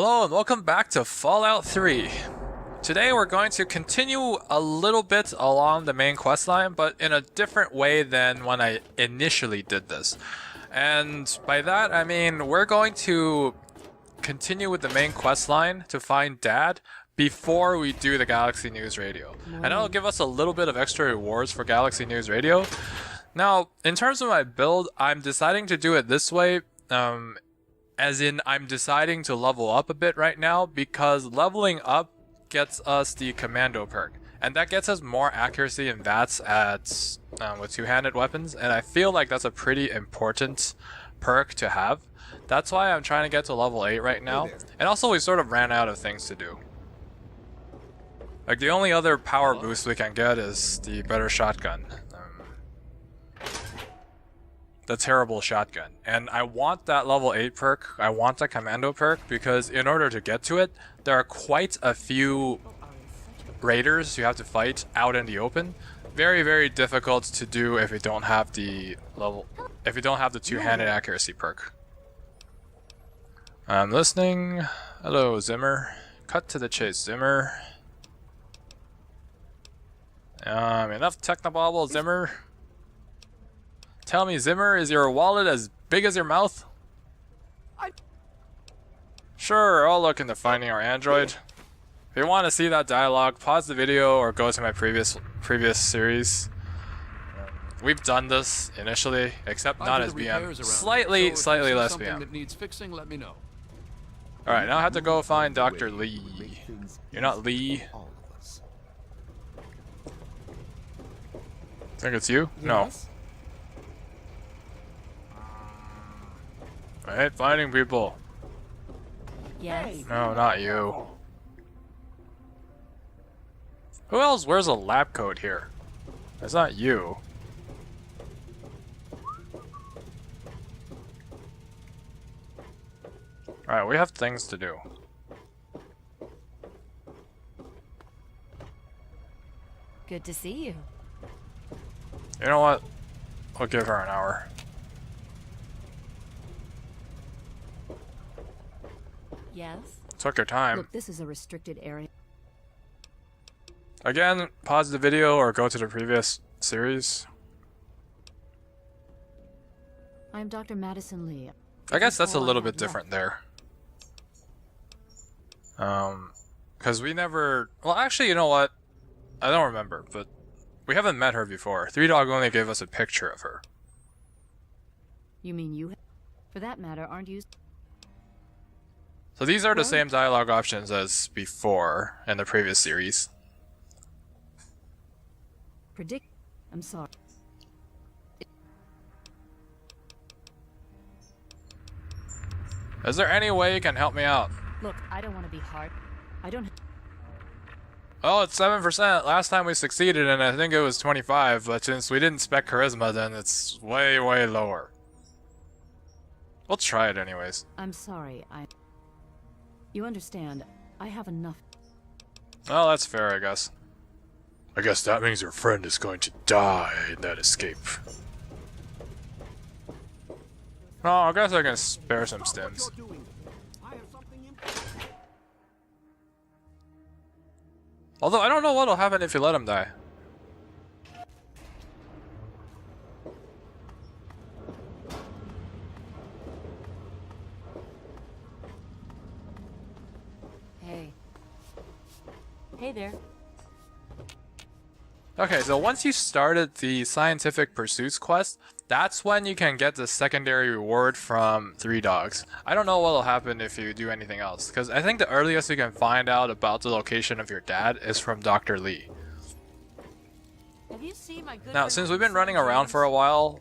Hello and welcome back to Fallout 3. Today we're going to continue a little bit along the main questline, but in a different way than when I initially did this. And by that I mean we're going to continue with the main questline to find Dad before we do the Galaxy News Radio. And that'll give us a little bit of extra rewards for Galaxy News Radio. Now, in terms of my build, I'm deciding to do it this way. As in, I'm deciding to level up a bit right now because leveling up gets us the Commando perk. And that gets us more accuracy and VATS at with two-handed weapons. And I feel like that's a pretty important perk to have. That's why I'm trying to get to level 8 right now. And also, we sort of ran out of things to do. Like, the only other power boost we can get is the better shotgun. The terrible shotgun. And I want that level 8 perk, I want the Commando perk, because in order to get to it, there are quite a few raiders you have to fight out in the open. Very, very difficult to do if you don't have the two-handed accuracy perk. I'm listening. Hello, Zimmer. Cut to the chase, Zimmer. Enough technobabble, Zimmer. Tell me, Zimmer, is your wallet as big as your mouth? Sure, I'll look into finding our android. If you want to see that dialogue, pause the video or go to my previous series. We've done this initially, except not as BM. Slightly less BM. Alright, now I have to go find Dr. Lee. You're not Lee? Think it's you? No. Right, finding people. Yes. No, not you. Who else wears a lab coat here? That's not you. Alright, we have things to do. Good to see you. You know what? We'll give her an hour. Yes. Took your time. Look, this is a restricted area. Again, pause the video or go to the previous series. I'm Dr. Madison Lee. I guess that's a little bit different there. Because we never... Well, actually, you know what? I don't remember, but we haven't met her before. Three Dog only gave us a picture of her. You mean you? For that matter, aren't you? So these are the same dialogue options as before in the previous series. I'm sorry. Is there any way you can help me out? Look, I don't want to be hard. I don't... Oh, it's 7%. Last time we succeeded and I think it was 25, but since we didn't spec charisma, then it's way, way lower. We'll try it anyways. I'm sorry, You understand, I have enough. Well, that's fair, I guess. I guess that means your friend is going to die in that escape. Oh, I guess I can spare some stims. Although, I don't know what'll happen if you let him die. Hey there. Okay, so once you started the Scientific Pursuits quest, that's when you can get the secondary reward from Three Dogs. I don't know what'll happen if you do anything else, because I think the earliest you can find out about the location of your dad is from Dr. Lee. Have you seen my good Now, since we've been running around for a while,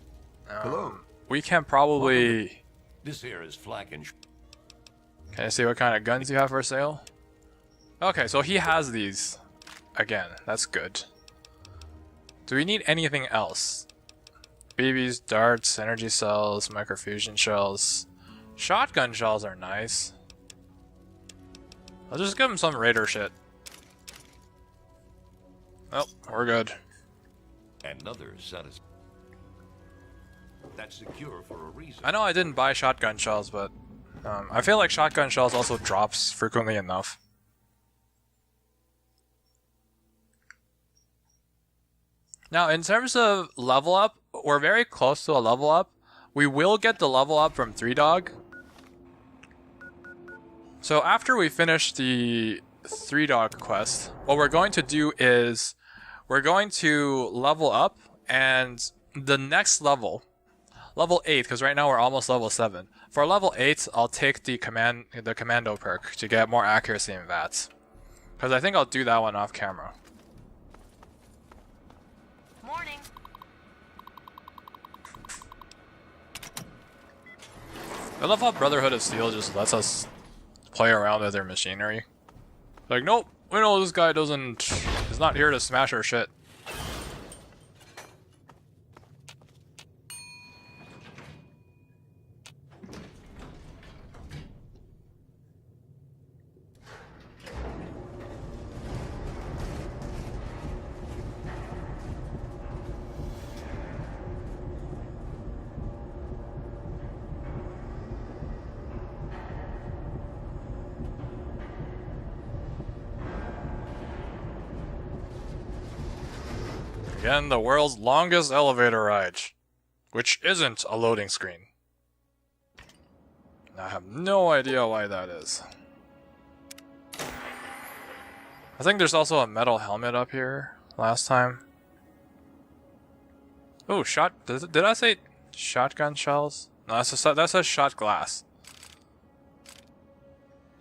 we can probably... This here is Flack and... Can I see what kind of guns you have for sale? Okay, so he has these. Again, that's good. Do we need anything else? BBs, darts, energy cells, microfusion shells. Shotgun shells are nice. I'll just give him some raider shit. Oh, we're good. Another satisfaction. That's secure for a reason. I know I didn't buy shotgun shells, but I feel like shotgun shells also drops frequently enough. Now, in terms of level up, we're very close to a level up. We will get the level up from 3 Dog. So after we finish the 3 Dog quest, what we're going to do is we're going to level up, and the next level, level 8, because right now we're almost level 7. For level 8, I'll take the commando perk to get more accuracy in VATS. Because I think I'll do that one off camera. Morning. I love how Brotherhood of Steel just lets us play around with their machinery. Like, nope, we know this guy is not here to smash our shit. Again, the world's longest elevator ride, which isn't a loading screen. I have no idea why that is. I think there's also a metal helmet up here last time. Oh, did I say shotgun shells? No, that says shot glass.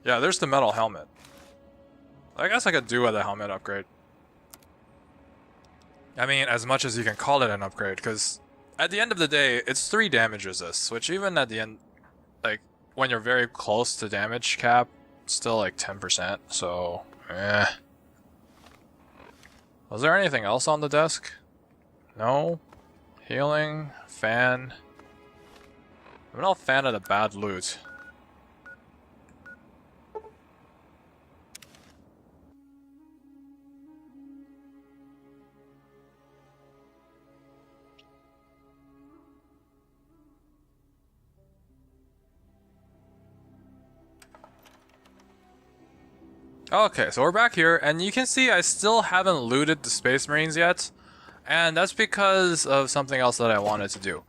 Yeah, there's the metal helmet. I guess I could do with a helmet upgrade. I mean, as much as you can call it an upgrade, because at the end of the day, it's 3 damage resist, which even at the end, like, when you're very close to damage cap, it's still like 10%, so, eh. Was there anything else on the desk? No? Healing? Fan? I'm not a fan of the bad loot. Okay, so we're back here, and you can see I still haven't looted the Space Marines yet, and that's because of something else that I wanted to do.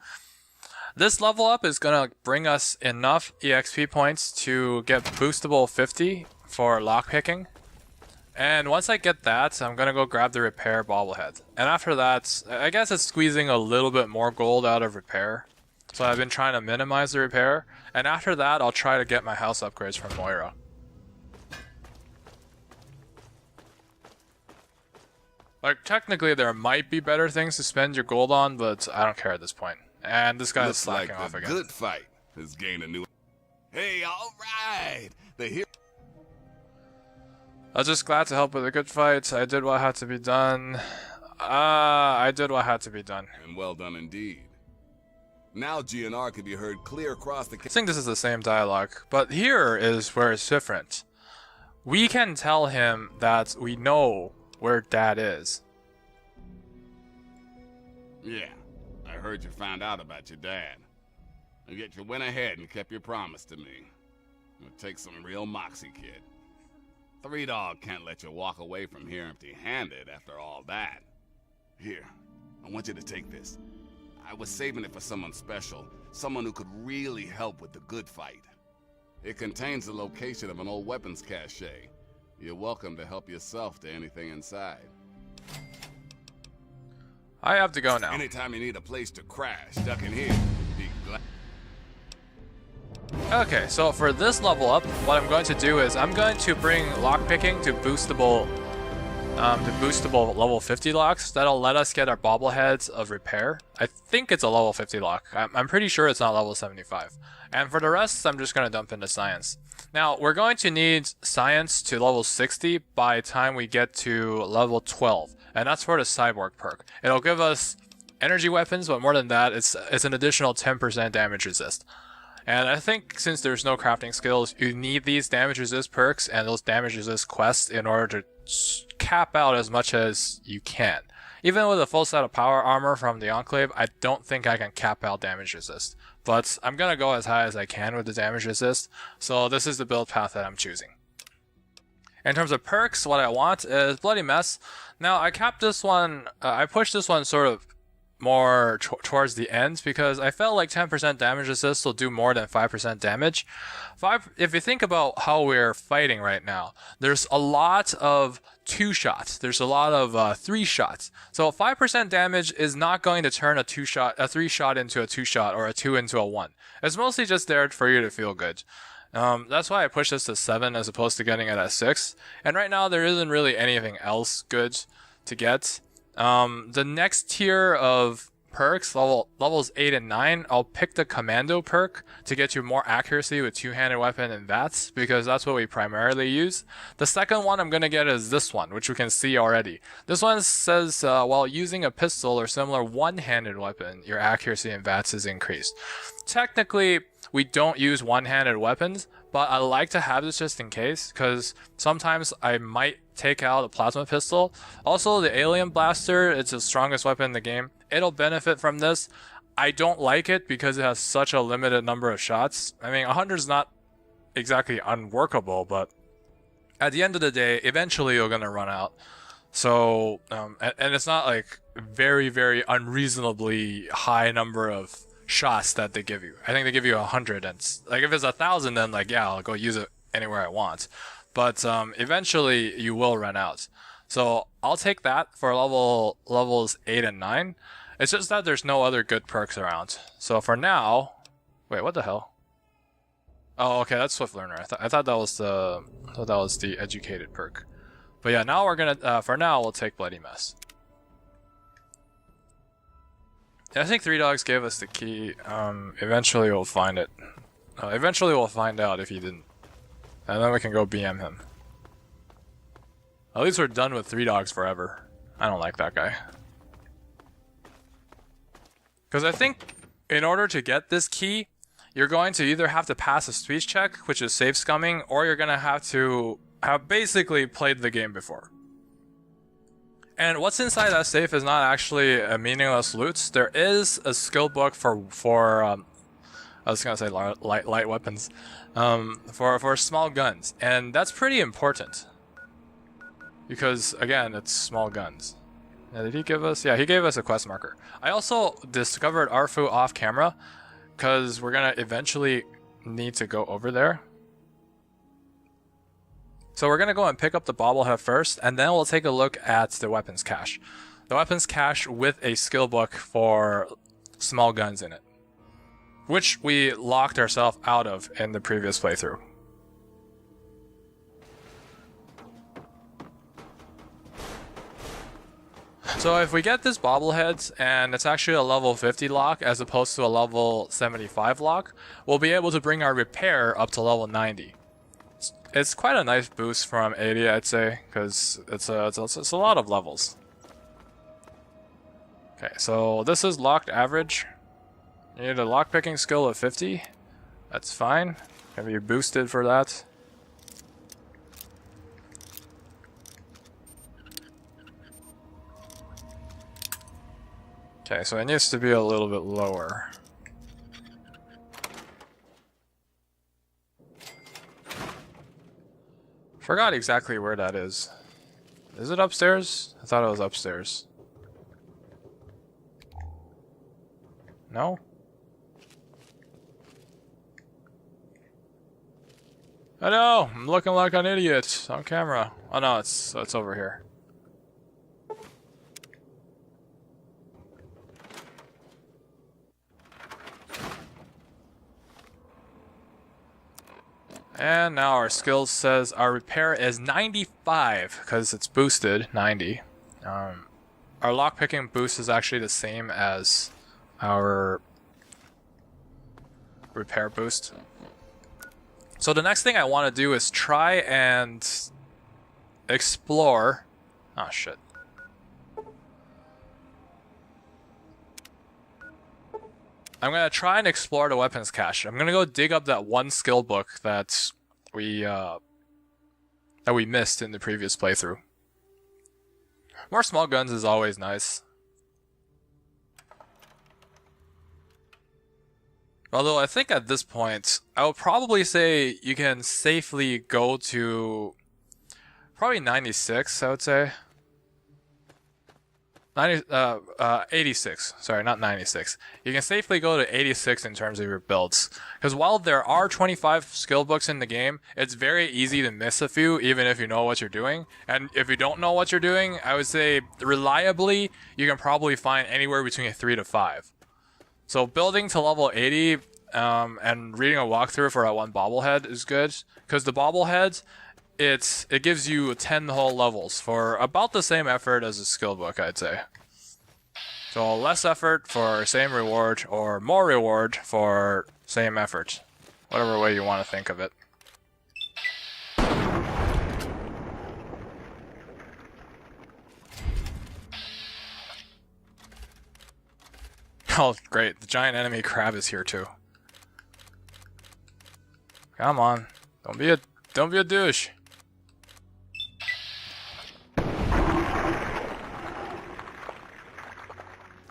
This level up is gonna bring us enough EXP points to get boostable 50 for lockpicking, and once I get that, I'm gonna go grab the repair bobblehead. And after that, I guess it's squeezing a little bit more gold out of repair, so I've been trying to minimize the repair, and after that, I'll try to get my house upgrades from Moira. Like, technically there might be better things to spend your gold on, but I don't care at this point. And this guy is slacking off again. Good fight has gained a new... Hey, alright! The hero... I was just glad to help with a good fight. I did what had to be done. I did what had to be done. And well done indeed. Now GNR can be heard clear across the... I think this is the same dialogue, but here is where it's different. We can tell him that we know where Dad is. Yeah, I heard you found out about your dad. And yet you went ahead and kept your promise to me. It takes some real moxie, kid. 3 Dog can't let you walk away from here empty-handed after all that. Here, I want you to take this. I was saving it for someone special, someone who could really help with the good fight. It contains the location of an old weapons cache. You're welcome to help yourself to anything inside. I have to go now. Anytime you need a place to crash, duck in here. Be glad. Okay, so for this level up, what I'm going to do is I'm going to bring lockpicking to boostable level 50 locks. That'll let us get our bobbleheads of repair. I think it's a level 50 lock. I'm pretty sure it's not level 75. And for the rest, I'm just going to dump into science. Now, we're going to need science to level 60 by the time we get to level 12. And that's for the cyborg perk. It'll give us energy weapons, but more than that, it's an additional 10% damage resist. And I think since there's no crafting skills, you need these damage resist perks and those damage resist quests in order to cap out as much as you can. Even with a full set of power armor from the Enclave, I don't think I can cap out damage resist. but I'm gonna go as high as I can with the damage resist, so this is the build path that I'm choosing. In terms of perks, what I want is Bloody Mess. Now, I capped this one, I pushed this one sort of more towards the end because I felt like 10% damage resist will do more than 5% damage. If you think about how we're fighting right now, there's a lot of 2 shots. There's a lot of 3 shots. So 5% damage is not going to turn a 3 shot into a 2 shot or a 2 into a 1. It's mostly just there for you to feel good. That's why I pushed this to 7 as opposed to getting it at 6. And right now there isn't really anything else good to get. The next tier of perks, levels 8 and 9, I'll pick the Commando perk to get you more accuracy with two-handed weapon and VATS, because that's what we primarily use. The second one I'm going to get is this one, which you can see already. This one says, while using a pistol or similar one-handed weapon, your accuracy and VATS is increased. Technically, we don't use one-handed weapons, but I like to have this just in case, because sometimes I might take out a plasma pistol. Also, the Alien Blaster, it's the strongest weapon in the game. It'll benefit from this. I don't like it because it has such a limited number of shots. I mean, 100 is not exactly unworkable, but at the end of the day, eventually you're going to run out. So, and it's not like very, very unreasonably high number of shots that they give you. I think they give you 100, and like if it's 1,000, then like, yeah, I'll go use it anywhere I want. But eventually you will run out. So I'll take that for levels 8 and 9. It's just that there's no other good perks around. So for now, wait, what the hell? Oh, okay, that's Swift Learner. I thought that was the educated perk. But yeah, now we're gonna for now we'll take Bloody Mess. I think Three Dogs gave us the key. Eventually we'll find it. Eventually we'll find out if he didn't. And then we can go BM him. At least we're done with Three Dogs forever. I don't like that guy. Because I think in order to get this key, you're going to either have to pass a speech check, which is safe scumming, or you're going to have to have basically played the game before. And what's inside that safe is not actually a meaningless loot. There is a skill book for I was gonna say light weapons, for small guns, and that's pretty important because again, it's small guns. Now, did he give us? Yeah, he gave us a quest marker. I also discovered Arfu off camera because we're gonna eventually need to go over there. So we're going to go and pick up the bobblehead first, and then we'll take a look at the weapons cache. The weapons cache with a skill book for small guns in it, which we locked ourselves out of in the previous playthrough. So if we get this bobblehead, and it's actually a level 50 lock as opposed to a level 75 lock, we'll be able to bring our repair up to level 90. It's quite a nice boost from 80, I'd say, because it's a lot of levels. Okay, so this is locked average. You need a lockpicking skill of 50. That's fine. Can be boosted for that. Okay, so it needs to be a little bit lower. Forgot exactly where that is. Is it upstairs? I thought it was upstairs. No? I know! I'm looking like an idiot on camera. Oh no, it's over here. And now our skills says our repair is 95 because it's boosted 90. Our lockpicking boost is actually the same as our repair boost. So the next thing I want to do is try and explore. Oh shit. I'm gonna try and explore the weapons cache. I'm gonna go dig up that one skill book that we missed in the previous playthrough. More small guns is always nice. Although I think at this point, I would probably say you can safely go to probably 96, I would say. 86. Sorry, not 96. You can safely go to 86 in terms of your builds. Because while there are 25 skill books in the game, it's very easy to miss a few, even if you know what you're doing. And if you don't know what you're doing, I would say reliably, you can probably find anywhere between 3 to 5. So building to level 80 and reading a walkthrough for that one bobblehead is good. Because the bobblehead, it gives you 10 whole levels for about the same effort as a skill book, I'd say. So less effort for same reward, or more reward for same effort. Whatever way you want to think of it. Oh, great. The giant enemy crab is here too. Come on. Don't be a douche.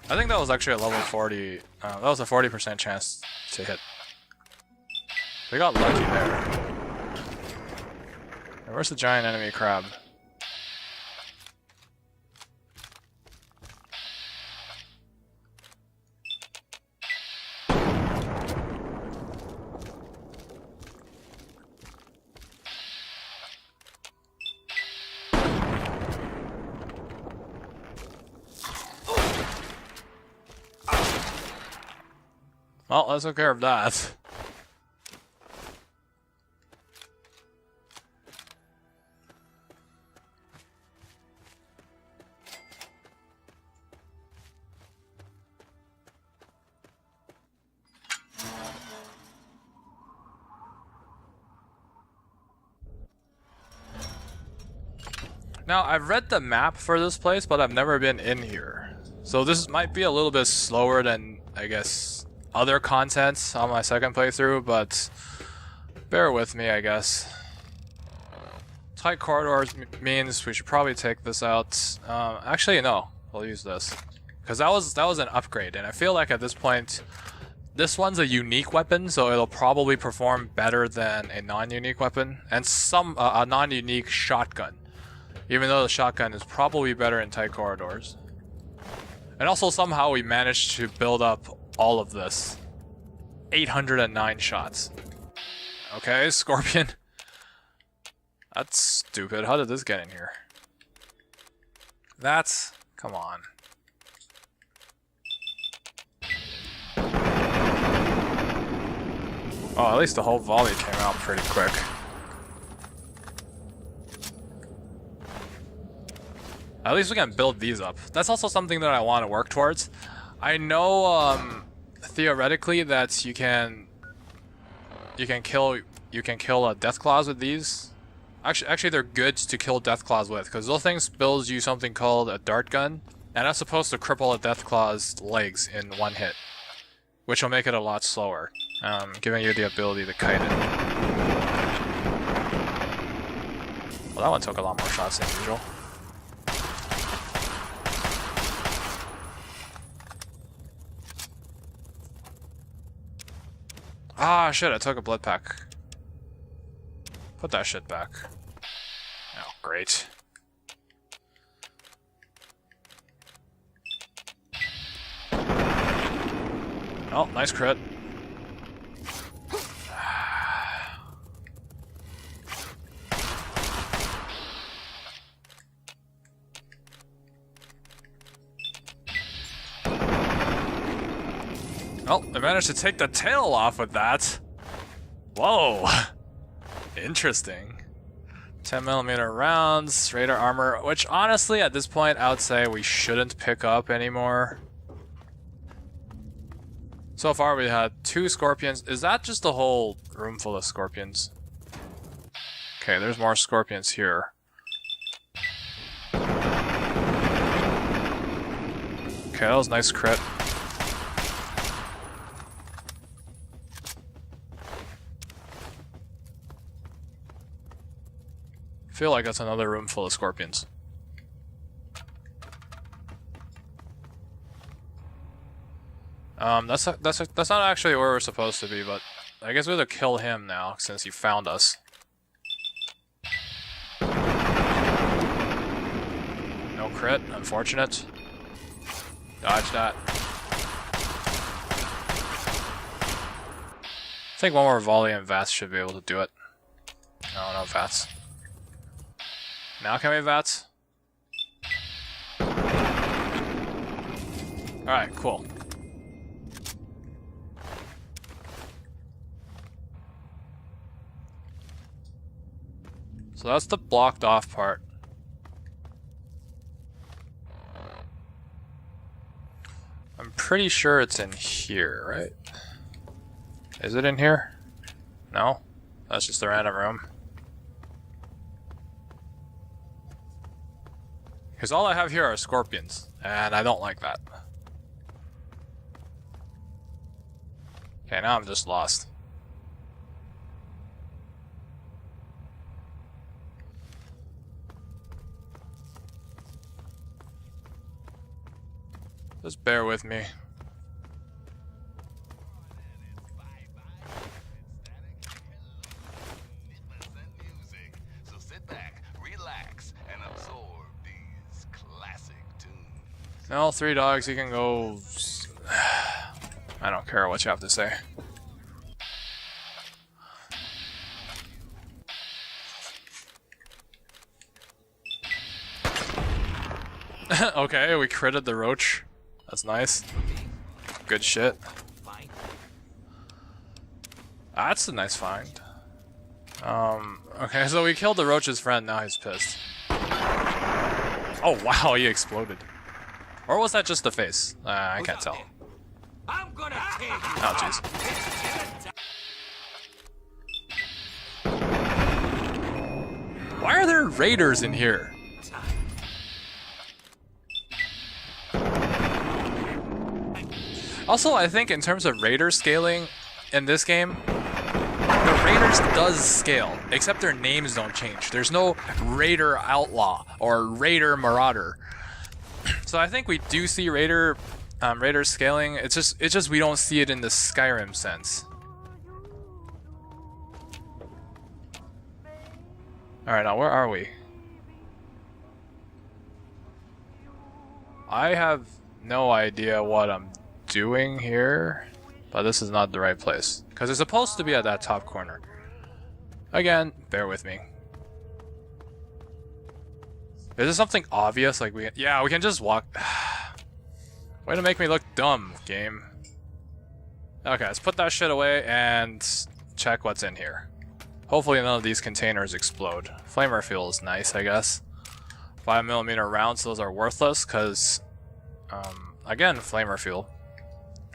I think that was actually a level 40. That was a 40% chance to hit. We got lucky there. Where's the giant enemy crab? Well, let's take care of that. Now, I've read the map for this place, but I've never been in here. So this might be a little bit slower than, I guess, other contents on my second playthrough, but bear with me, I guess. Tight corridors means we should probably take this out. Actually, no, we'll use this because that was an upgrade, and I feel like at this point, this one's a unique weapon, so it'll probably perform better than a non-unique weapon, and a non-unique shotgun. Even though the shotgun is probably better in tight corridors. And also somehow we managed to build up all of this. 809 shots. Okay, Scorpion. That's stupid. How did this get in here? That's... come on. Oh, at least the whole volley came out pretty quick. At least we can build these up. That's also something that I want to work towards. I know, theoretically that you can kill Deathclaws with these. Actually, they're good to kill Deathclaws with, because those things builds you something called a dart gun, and that's supposed to cripple a Deathclaw's legs in one hit, which will make it a lot slower, giving you the ability to kite it. Well, that one took a lot more shots than usual. Ah, shit, I took a blood pack. Put that shit back. Oh, great. Oh, nice crit. Oh, I managed to take the tail off with that. Whoa. Interesting. 10mm rounds, radar armor, which honestly at this point I would say we shouldn't pick up anymore. So far we had 2 scorpions. Is that just a whole room full of scorpions? Okay, there's more scorpions here. Okay, that was a nice crit. I feel like that's another room full of scorpions. That's not actually where we're supposed to be, but I guess we have to kill him now since he found us. No crit, unfortunate. Dodge that. I think one more volley and Vats should be able to do it. No, no Vats. Now can we Vats? Alright, cool. So that's the blocked off part. I'm pretty sure it's in here, right? Is it in here? No? That's just a random room. Because all I have here are scorpions, and I don't like that. Okay, now I'm just lost. Just bear with me. So sit back, relax, and absorb these classic tunes. No, 3 dogs, you can go... I don't care what you have to say. Okay, we critted the roach. That's nice. Good shit. That's a nice find. Okay, so we killed the roach's friend, now he's pissed. Oh wow, he exploded. Or was that just the face? I can't tell. I'm gonna take you. Oh jeez. Why are there raiders in here? Also, I think in terms of raider scaling in this game, the raiders does scale, except their names don't change. There's no raider outlaw or raider marauder. So I think we do see raider scaling. It's just we don't see it in the Skyrim sense. All right, now where are we? I have no idea what I'm doing here, but this is not the right place because it's supposed to be at that top corner. Again, bear with me. Is this something obvious? Like we can just walk. Way to make me look dumb, game. Okay, let's put that shit away and check what's in here. Hopefully none of these containers explode. Flamer fuel is nice, I guess. 5mm rounds, those are worthless because, again, flamer fuel.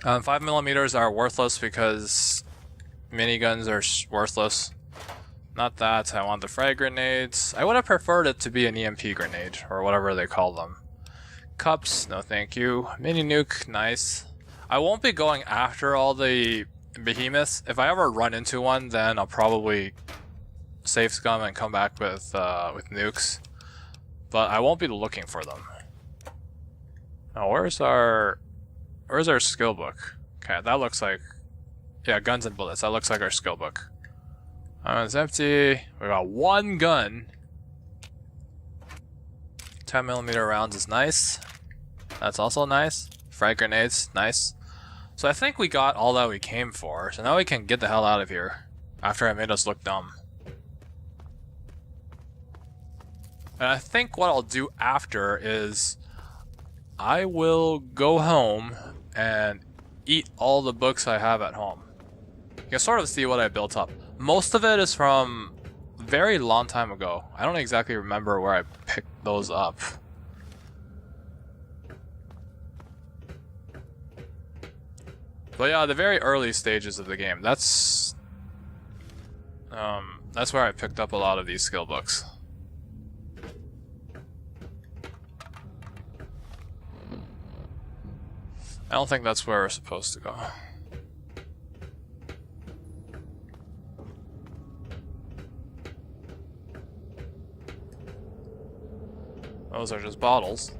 5mm are worthless because miniguns are worthless. Not that, I want the frag grenades. I would have preferred it to be an EMP grenade, or whatever they call them. Cups, no thank you. Mini nuke, nice. I won't be going after all the behemoths. If I ever run into one, then I'll probably save scum and come back with nukes. But I won't be looking for them. Now, where's our skill book? Okay, that looks like... Yeah, guns and bullets. That looks like our skill book. It's empty. We got one gun. 10mm rounds is nice. That's also nice. Frag grenades, nice. So I think we got all that we came for. So now we can get the hell out of here. After I made us look dumb. And I think what I'll do after is... I will go home and eat all the books I have at home. You can sort of see what I built up. Most of it is from a very long time ago. I don't exactly remember where I picked those up. But yeah, the very early stages of the game. That's where I picked up a lot of these skill books. I don't think that's where we're supposed to go. Those are just bottles.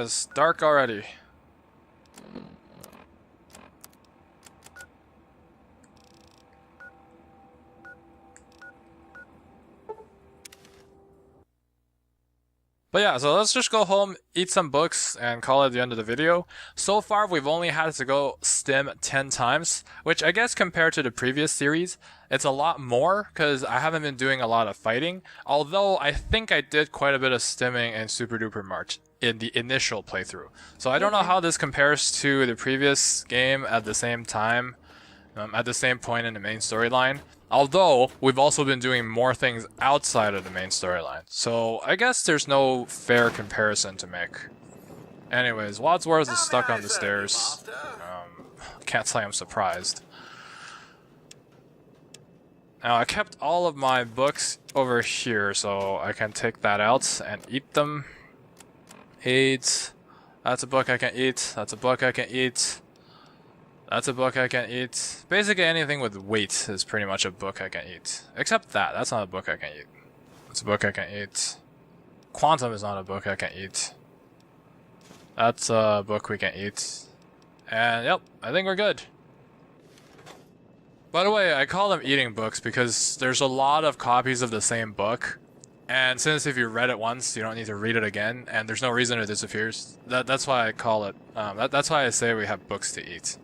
It's dark already. But yeah, so let's just go home, eat some books, and call it the end of the video. So far, we've only had to go stim 10 times, which I guess compared to the previous series, it's a lot more, because I haven't been doing a lot of fighting. Although, I think I did quite a bit of stimming in Super Duper March in the initial playthrough. So I don't know how this compares to the previous game at the same time, at the same point in the main storyline. Although, we've also been doing more things outside of the main storyline. So, I guess there's no fair comparison to make. Anyways, Wadsworth is stuck on the stairs. Can't say I'm surprised. Now, I kept all of my books over here, so I can take that out and eat them. Eat. That's a book I can eat. That's a book I can eat. That's a book I can eat. Basically anything with weight is pretty much a book I can eat. Except that. That's not a book I can eat. That's a book I can eat. Quantum is not a book I can eat. That's a book we can eat. And yep, I think we're good. By the way, I call them eating books because there's a lot of copies of the same book. And since if you read it once, you don't need to read it again, and there's no reason it disappears. That's why I call it, that's why I say we have books to eat.